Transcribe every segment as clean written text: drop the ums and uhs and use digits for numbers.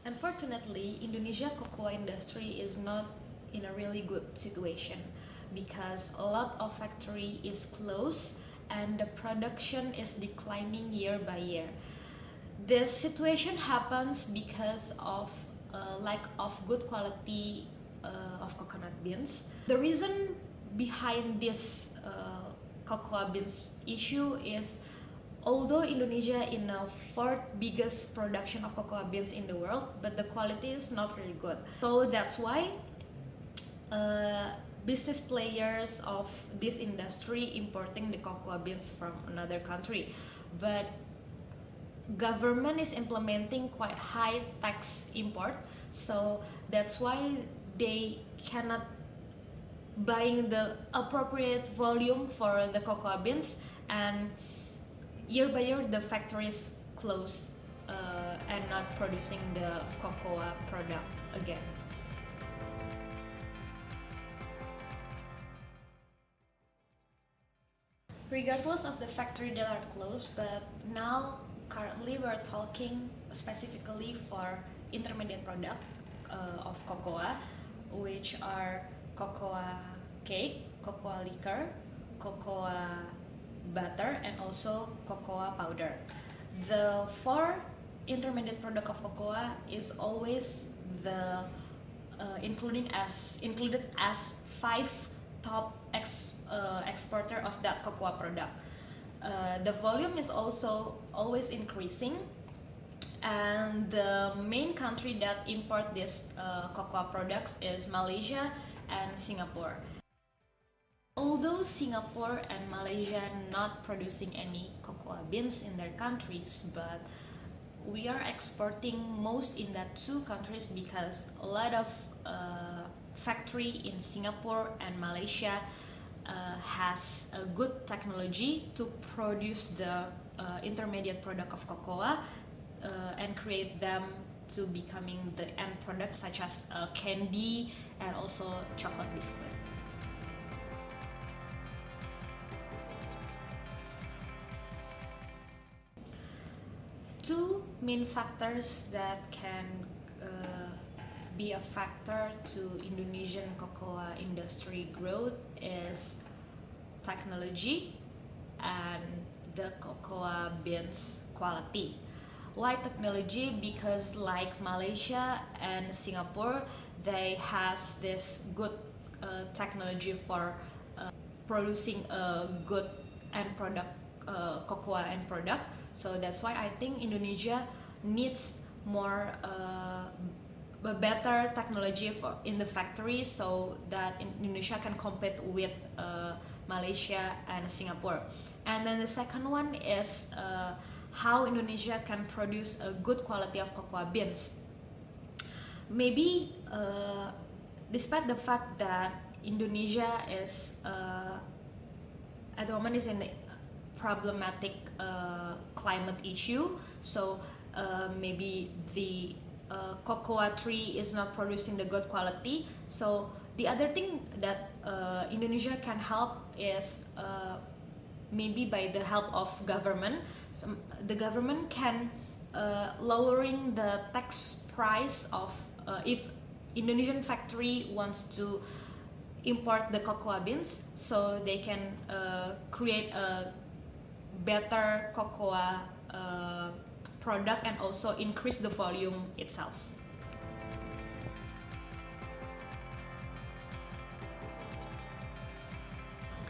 Unfortunately, Indonesia cocoa industry is not in a really good situation because a lot of factory is closed and the production is declining year by year. This situation happens because of lack of good quality of coconut beans. The reason behind this cocoa beans issue is although Indonesia is the fourth biggest production of cocoa beans in the world, but the quality is not really good. So that's why business players of this industry importing the cocoa beans from another country. But government is implementing quite high tax import, so that's why they cannot buying the appropriate volume for the cocoa beans, and year by year the factories close and not producing the cocoa product again. Regardless of the factory that are closed, but now currently we're talking specifically for intermediate product of cocoa, which are cocoa cake, cocoa liquor, cocoa butter, and also cocoa powder. The four intermediate product of cocoa is always the included as five top exporter of that cocoa product. The volume is also always increasing, and the main country that import this cocoa products is Malaysia and Singapore. Although Singapore and Malaysia not producing any cocoa beans in their countries, but we are exporting most in that two countries because a lot of factory in Singapore and Malaysia has a good technology to produce the intermediate product of cocoa and create them to becoming the end products such as candy and also chocolate biscuit. Two main factors that can be a factor to Indonesian cocoa industry growth is technology and the cocoa beans quality. Why technology? Because like Malaysia and Singapore, they has this good technology for producing a good end product, cocoa end product. So that's why I think Indonesia needs more a better technology in the factory so that Indonesia can compete with Malaysia and Singapore. And then the second one is how Indonesia can produce a good quality of cocoa beans. Maybe despite the fact that Indonesia is at the moment is in a problematic climate issue, so maybe the cocoa tree is not producing the good quality. So the other thing that Indonesia can help is maybe by the help of government. The government can lowering the tax price of if Indonesian factory wants to import the cocoa beans, so they can create a better cocoa product and also increase the volume itself.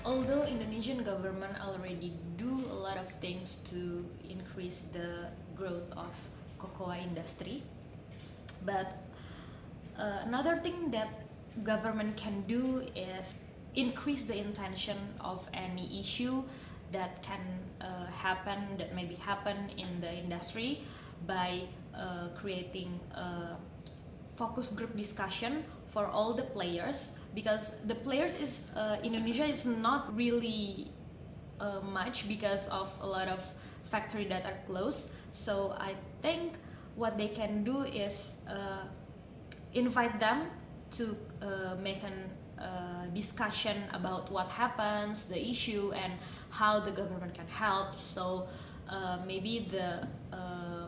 Although Indonesian government already do a lot of things to increase the growth of cocoa industry, but another thing that government can do is increase the intention of any issue that can maybe happen in the industry by creating a focus group discussion for all the players, because the players is Indonesia is not really much because of a lot of factory that are closed. So I think what they can do is invite them to make a discussion about what happens, the issue, and how the government can help. So maybe the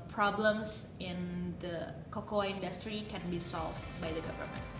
problems in the cocoa industry can be solved by the government.